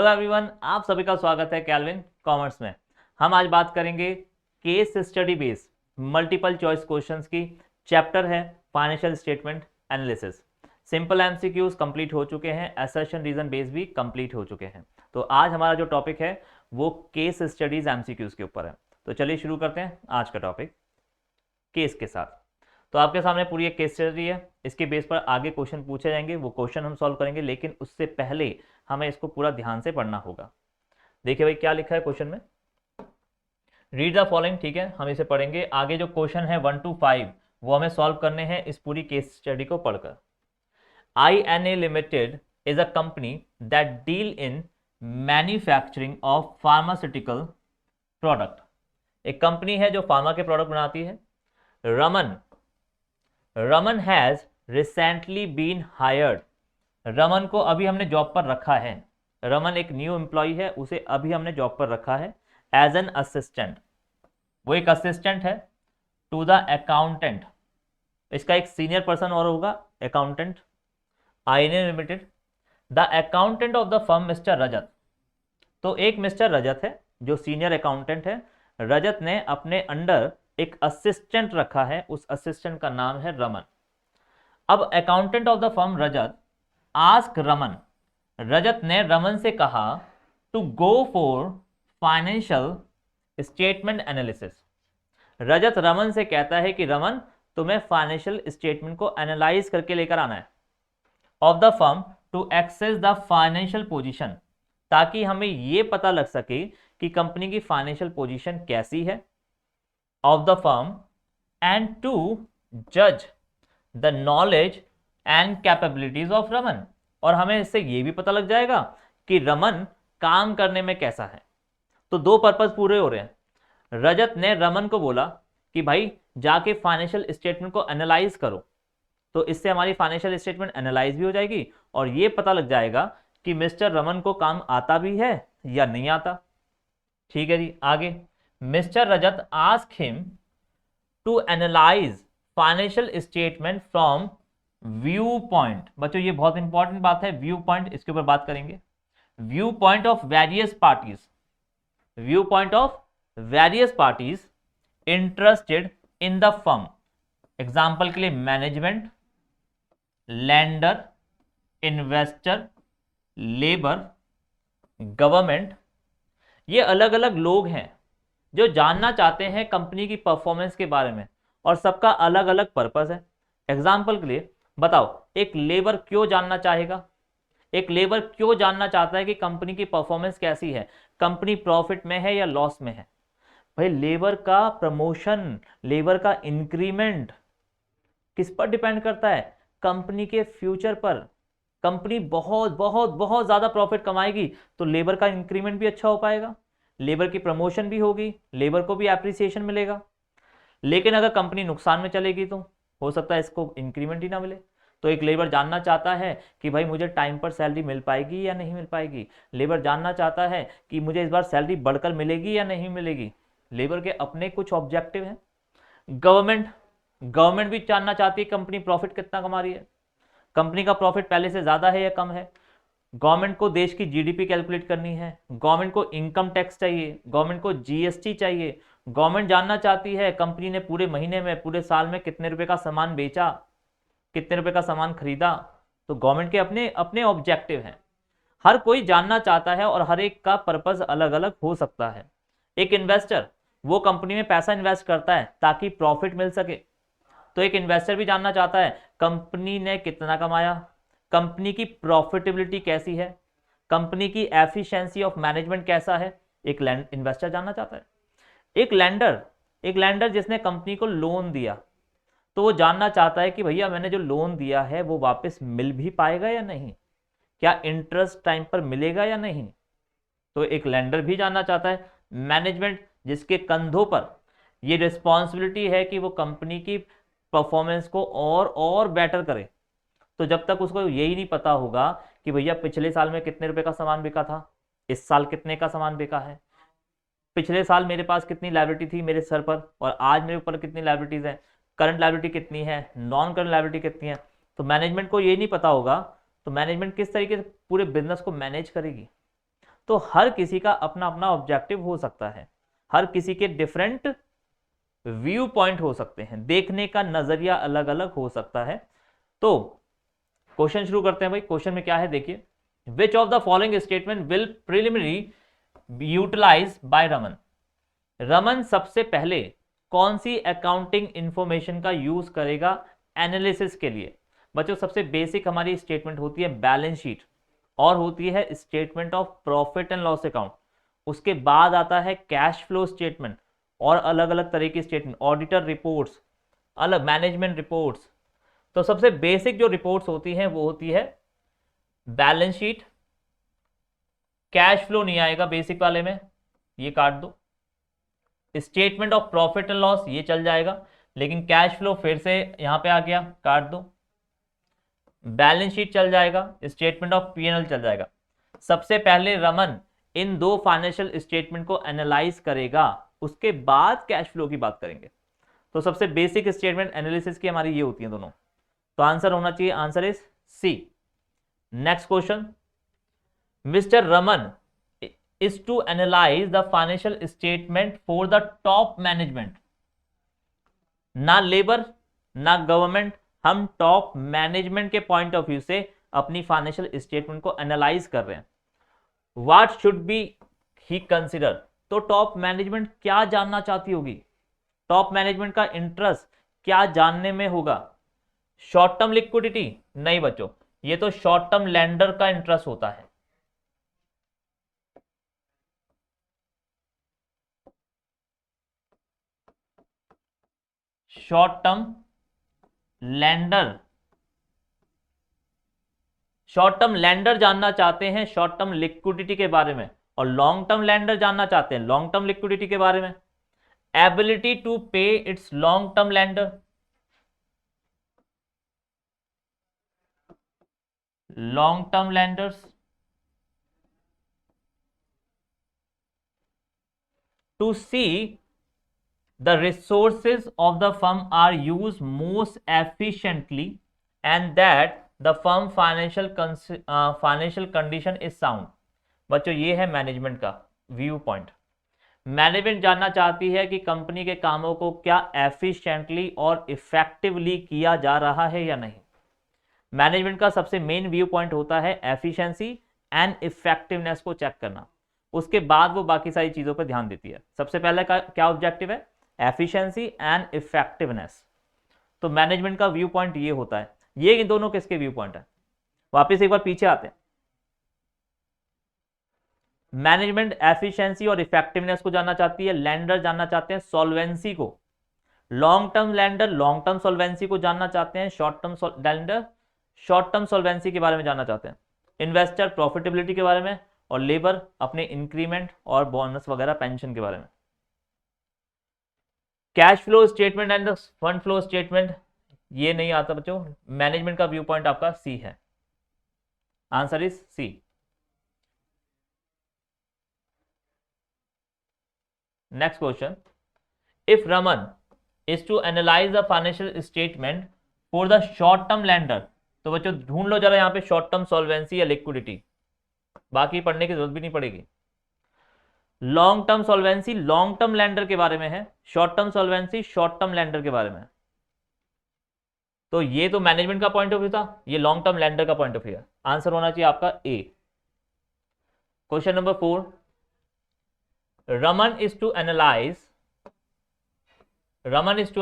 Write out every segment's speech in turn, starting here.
Hello everyone, आप सभी का स्वागत है कैल्विन कॉमर्स में। हम आज बात करेंगे case study based multiple choice questions की। चैप्टर है financial statement analysis. Simple MCQs complete हो चुके हैं, असर्शन रीजन बेस्ड भी कंप्लीट हो चुके हैं। तो आज हमारा जो टॉपिक है वो केस स्टडीज एमसीक्यूज के ऊपर है। तो चलिए शुरू करते हैं आज का टॉपिक केस के साथ। तो आपके सामने पूरी एक केस स्टडी है, इसके बेस पर आगे क्वेश्चन पूछे जाएंगे, वो क्वेश्चन हम सॉल्व करेंगे, लेकिन उससे पहले हमें इसको पूरा ध्यान से पढ़ना होगा। देखिए भाई क्या लिखा है क्वेश्चन में, रीड द फॉलोइंग। ठीक है, हम इसे पढ़ेंगे। आगे जो क्वेश्चन है 1 to 5 वो हमें सॉल्व करने हैं इस पूरी केस स्टडी को पढ़कर। INA limited is a company that deal in manufacturing of pharmaceutical product. एक कंपनी है जो फार्मा के प्रोडक्ट बनाती है। Raman has recently been hired. Raman को अभी हमने जॉब पर रखा है। रमन एक न्यू एम्प्लॉय है, उसे अभी हमने जॉब पर रखा है एज एन असिस्टेंट। वो एक असिस्टेंट है टू द अकाउंटेंट। इसका एक सीनियर पर्सन और होगा accountant. INA limited the accountant of the firm mister Rajat. तो एक मिस्टर रजत है जो सीनियर अकाउंटेंट है। रजत ने अपने अंडर एक असिस्टेंट रखा है, उस असिस्टेंट का नाम है रमन। अब accountant of the firm Rajat ask Raman, Rajat ने रमन से कहा to go for financial statement analysis. Rajat Raman से कहता है कि रमन तुम्हें फाइनेंशियल स्टेटमेंट को एनालाइज करके लेकर आना है of the firm to access the financial position, ताकि हमें यह पता लग सके कि कंपनी की फाइनेंशियल पोजीशन कैसी है of the firm and to जज the knowledge and capabilities of Raman. और हमें इससे यह भी पता लग जाएगा कि रमन काम करने में कैसा है। तो दो पर्पस पूरे हो रहे हैं। रजत ने रमन को बोला कि भाई जाके फाइनेंशियल स्टेटमेंट को एनालाइज करो, तो इससे हमारी फाइनेंशियल स्टेटमेंट एनालाइज भी हो जाएगी और यह पता लग जाएगा कि मिस्टर रमन को काम आता भी है या नहीं आता। ठीक है जी, आगे mister Rajat ask him to analyze financial statement from view point. बच्चों ये बहुत इंपॉर्टेंट बात है, व्यू पॉइंट, इसके ऊपर बात करेंगे। View point of various parties, view point of various parties interested in the firm. Example के लिए management, lander, investor, labour, government. ये अलग अलग लोग हैं जो जानना चाहते हैं कंपनी की परफॉर्मेंस के बारे में, और सबका अलग अलग पर्पस है। एग्जाम्पल के लिए बताओ, एक लेबर क्यों जानना चाहेगा? एक लेबर क्यों जानना चाहता है कि कंपनी की परफॉर्मेंस कैसी है, कंपनी प्रॉफिट में है या लॉस में है? भाई लेबर का प्रमोशन, लेबर का इंक्रीमेंट किस पर डिपेंड करता है? कंपनी के फ्यूचर पर। कंपनी बहुत बहुत बहुत ज्यादा प्रॉफिट कमाएगी तो लेबर का इंक्रीमेंट भी अच्छा हो पाएगा, लेबर की प्रमोशन भी होगी, लेबर को भी एप्रिसिएशन मिलेगा। लेकिन अगर कंपनी नुकसान में चलेगी तो हो सकता है इसको इंक्रीमेंट ही ना मिले। तो एक लेबर जानना चाहता है कि भाई मुझे टाइम पर सैलरी मिल पाएगी या नहीं मिल पाएगी। लेबर जानना चाहता है कि मुझे इस बार सैलरी बढ़कर मिलेगी या नहीं मिलेगी। लेबर के अपने कुछ ऑब्जेक्टिव हैं। गवर्नमेंट भी जानना चाहती है कंपनी प्रॉफिट कितना कमा रही है, कंपनी का प्रॉफिट पहले से ज्यादा है या कम है। गवर्नमेंट को देश की जीडीपी कैलकुलेट करनी है, गवर्नमेंट को इनकम टैक्स चाहिए, गवर्नमेंट को जीएसटी चाहिए। गवर्नमेंट जानना चाहती है कंपनी ने पूरे महीने में, पूरे साल में कितने रुपए का सामान बेचा, कितने रुपए का सामान खरीदा। तो गवर्नमेंट के अपने अपने ऑब्जेक्टिव हैं। हर कोई जानना चाहता है और हर एक का पर्पस अलग अलग हो सकता है। एक इन्वेस्टर वो कंपनी में पैसा इन्वेस्ट करता है ताकि प्रॉफिट मिल सके। तो एक इन्वेस्टर भी जानना चाहता है कंपनी ने कितना कमाया, कंपनी की प्रॉफिटेबिलिटी कैसी है, कंपनी की एफिशिएंसी ऑफ मैनेजमेंट कैसा है। एक इन्वेस्टर जानना चाहता है। एक लैंडर जिसने कंपनी को लोन दिया, तो वो जानना चाहता है कि भैया मैंने जो लोन दिया है वो वापस मिल भी पाएगा या नहीं, क्या इंटरेस्ट टाइम पर मिलेगा या नहीं। तो एक लैंडर भी जानना चाहता है। मैनेजमेंट जिसके कंधों पर ये रिस्पॉन्सिबिलिटी है कि वो कंपनी की परफॉर्मेंस को और बेटर करे। तो जब तक उसको यही नहीं पता होगा कि भैया पिछले साल में कितने रुपए का सामान बिका था, इस साल कितने का सामान बिका है, पिछले साल मेरे पास कितनी लायबिलिटी थी मेरे सर पर और आज मेरे ऊपर कितनी लायबिलिटीज है, करंट लायबिलिटी कितनी है, नॉन करंट लायबिलिटी कितनी है। तो मैनेजमेंट को ये नहीं पता होगा तो मैनेजमेंट किस तरीके से पूरे बिजनेस को मैनेज करेगी। तो हर किसी का अपना अपना ऑब्जेक्टिव हो सकता है, हर किसी के डिफरेंट व्यू पॉइंट हो सकते हैं, देखने का नजरिया अलग अलग हो सकता है। तो क्वेश्चन शुरू करते हैं भाई। क्वेश्चन में क्या है देखिए, which of the following statement will preliminary utilize by Raman. Raman सबसे पहले कौन सी अकाउंटिंग इंफॉर्मेशन का यूज करेगा एनालिसिस के लिए। बच्चों सबसे बेसिक हमारी स्टेटमेंट होती है बैलेंस शीट और होती है statement of profit and loss account. उसके बाद आता है कैश फ्लो स्टेटमेंट और अलग अलग तरह की स्टेटमेंट, ऑडिटर रिपोर्ट्स, अलग मैनेजमेंट रिपोर्ट्स। तो सबसे बेसिक जो रिपोर्ट्स होती हैं वो होती है बैलेंस शीट। कैश फ्लो नहीं आएगा बेसिक वाले में, ये काट दो। Statement of profit and loss ये चल जाएगा, लेकिन कैश फ्लो फिर से यहां पे आ गया, काट दो। बैलेंस शीट चल जाएगा, स्टेटमेंट ऑफ पीएनएल चल जाएगा। सबसे पहले रमन इन दो फाइनेंशियल स्टेटमेंट को एनालाइज करेगा, उसके बाद कैश फ्लो की बात करेंगे। तो सबसे बेसिक स्टेटमेंट एनालिसिस की हमारी ये होती है दोनों। तो आंसर होना चाहिए, answer is C. Next question, mister Raman is to analyze the financial statement for the top management। ना लेबर ना गवर्नमेंट, हम टॉप मैनेजमेंट के पॉइंट ऑफ व्यू से अपनी फाइनेंशियल स्टेटमेंट को एनालाइज कर रहे हैं। What should be he consider. तो टॉप मैनेजमेंट क्या जानना चाहती होगी, टॉप मैनेजमेंट का इंटरेस्ट क्या जानने में होगा। शॉर्ट टर्म लिक्विडिटी नहीं बच्चों, ये तो शॉर्ट टर्म लेंडर का इंटरेस्ट होता है। Short term lander, short term lander जानना चाहते हैं शॉर्ट टर्म लिक्विडिटी के बारे में, और लॉन्ग टर्म लैंडर जानना चाहते हैं लॉन्ग टर्म लिक्विडिटी के बारे में। Ability to pay its long term lender, long term lenders to see the resources of the firm are used most efficiently and that the firm financial condition is sound। बच्चों ये है management का view point. Management जानना चाहती है कि company के कामों को क्या एफिशिएंटली और इफेक्टिवली किया जा रहा है या नहीं। मैनेजमेंट का सबसे मेन व्यू पॉइंट होता है एफिशिएंसी एंड इफेक्टिवनेस को चेक करना, उसके बाद वो बाकी सारी चीजों पर ध्यान देती है। सबसे पहले का क्या ऑब्जेक्टिव है, एफिशिएंसी एंड इफेक्टिवनेस। तो मैनेजमेंट का व्यू पॉइंट ये होता है। ये दोनों किसके व्यू पॉइंट है, वापस एक बार पीछे आते हैं। मैनेजमेंट एफिशिएंसी और इफेक्टिवनेस को जानना चाहती है, लेंडर जानना चाहते हैं सॉल्वेंसी को। Long term lender long term solvency को जानना चाहते हैं, short term lender short term solvency के बारे में जानना चाहते हैं। इन्वेस्टर प्रॉफिटेबिलिटी के बारे में, और लेबर अपने इंक्रीमेंट और बोनस वगैरह पेंशन के बारे में। Cash flow statement end fund flow statement ये नहीं आता बच्चों। मैनेजमेंट का व्यू पॉइंट आपका सी है, answer is C. Next question, if Raman is to analyze the financial statement for the short term lender. तो बच्चों ढूंढ लो जरा यहां पे शॉर्ट टर्म सॉल्वेंसी या लिक्विडिटी, बाकी पढ़ने की जरूरत भी नहीं पड़ेगी। Long term solvency long term lender के बारे में है, short term solvency short term lender के बारे में। तो ये तो मैनेजमेंट का पॉइंट ऑफ व्यू था, ये लॉन्ग टर्म लेंडर का पॉइंट ऑफ व्यू है। आंसर होना चाहिए आपका A. Question number 4, Raman is to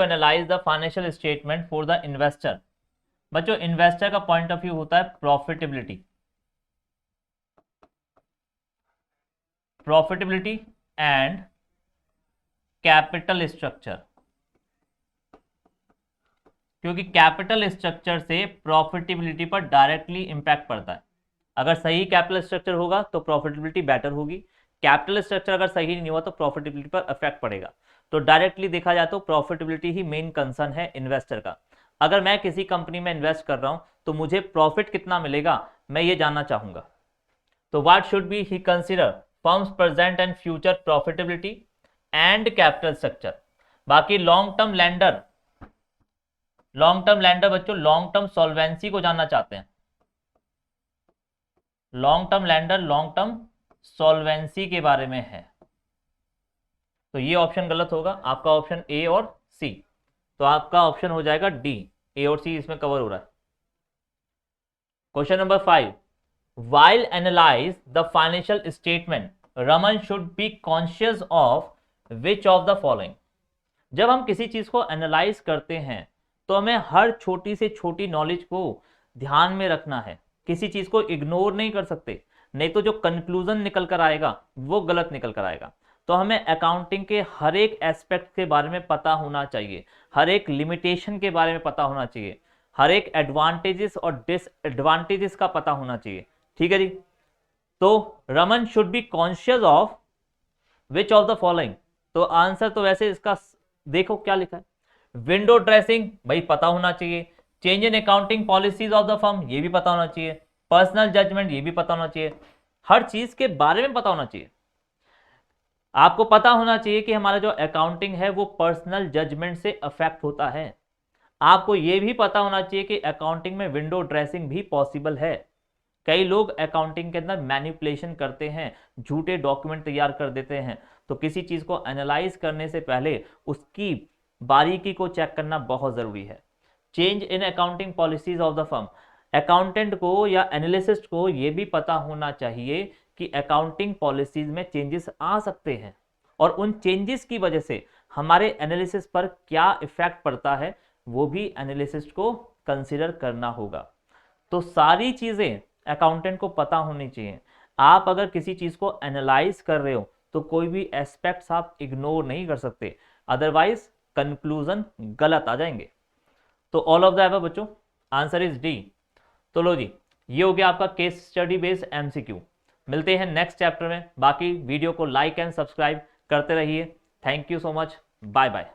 analyze the financial statement for the investor. बच्चों इन्वेस्टर का पॉइंट ऑफ व्यू होता है प्रॉफिटेबिलिटी एंड कैपिटल स्ट्रक्चर, क्योंकि कैपिटल स्ट्रक्चर से प्रॉफिटेबिलिटी पर डायरेक्टली इंपैक्ट पड़ता है। अगर सही कैपिटल स्ट्रक्चर होगा तो प्रॉफिटेबिलिटी बेटर होगी, कैपिटल स्ट्रक्चर अगर सही नहीं हुआ तो प्रॉफिटेबिलिटी पर इफेक्ट पड़ेगा। तो डायरेक्टली देखा जाए तो प्रॉफिटेबिलिटी ही मेन कंसर्न है इन्वेस्टर का। अगर मैं किसी कंपनी में इन्वेस्ट कर रहा हूं तो मुझे प्रॉफिट कितना मिलेगा मैं ये जानना चाहूंगा। तो what should be he consider, firms present and future profitability and capital structure. बाकी लॉन्ग टर्म लैंडर बच्चों लॉन्ग टर्म सॉल्वेंसी को जानना चाहते हैं। Long term lender long term solvency के बारे में है। तो ये ऑप्शन गलत होगा, आपका ऑप्शन ए और सी। तो आपका ऑप्शन हो जाएगा डी, ए और सी इसमें कवर हो रहा है। Question number 5, while analyze the financial statement, Raman should be conscious of which of the following। जब हम किसी चीज को एनालाइज करते हैं तो हमें हर छोटी से छोटी नॉलेज को ध्यान में रखना है, किसी चीज को इग्नोर नहीं कर सकते, नहीं तो जो कंक्लूजन निकल कर आएगा वो गलत निकल कर आएगा। तो हमें अकाउंटिंग के हर एक एस्पेक्ट के बारे में पता होना चाहिए, हर एक लिमिटेशन के बारे में पता होना चाहिए, हर एक एडवांटेजेस और डिसएडवांटेजेस का पता होना चाहिए। ठीक है जी। तो Raman should be conscious of which of the following. तो आंसर तो वैसे इसका देखो क्या लिखा है, विंडो ड्रेसिंग भाई पता होना चाहिए, change in accounting policies of the firm ये भी पता होना चाहिए, पर्सनल जजमेंट ये भी पता होना चाहिए, हर चीज के बारे में पता होना चाहिए। आपको पता होना चाहिए कि हमारा जो अकाउंटिंग है वो पर्सनल जजमेंट से अफेक्ट होता है। आपको यह भी पता होना चाहिए कि अकाउंटिंग में विंडो ड्रेसिंग भी पॉसिबल है। कई लोग अकाउंटिंग के अंदर मैनिपुलेशन करते हैं, झूठे डॉक्यूमेंट तैयार कर देते हैं। तो किसी चीज को एनालाइज करने से पहले उसकी बारीकी को चेक करना बहुत जरूरी है। Change in accounting policies of the firm, accountant को या एनालिसिस्ट को यह भी पता होना चाहिए कि अकाउंटिंग पॉलिसीज में चेंजेस आ सकते हैं और उन चेंजेस की वजह से हमारे एनालिसिस पर क्या इफेक्ट पड़ता है वो भी एनालिसिस्ट को कंसिडर करना होगा। तो सारी चीजें अकाउंटेंट को पता होनी चाहिए। आप अगर किसी चीज को एनालाइज कर रहे हो तो कोई भी एस्पेक्ट्स आप इग्नोर नहीं कर सकते, अदरवाइज कंक्लूजन गलत आ जाएंगे। तो ऑल ऑफ द अबव बच्चों, आंसर इज डी। तो लो जी, ये हो गया आपका केस स्टडी बेस्ड एमसीक्यू। मिलते हैं नेक्स्ट चैप्टर में। बाकी वीडियो को लाइक एंड सब्सक्राइब करते रहिए। Thank you so much, bye bye.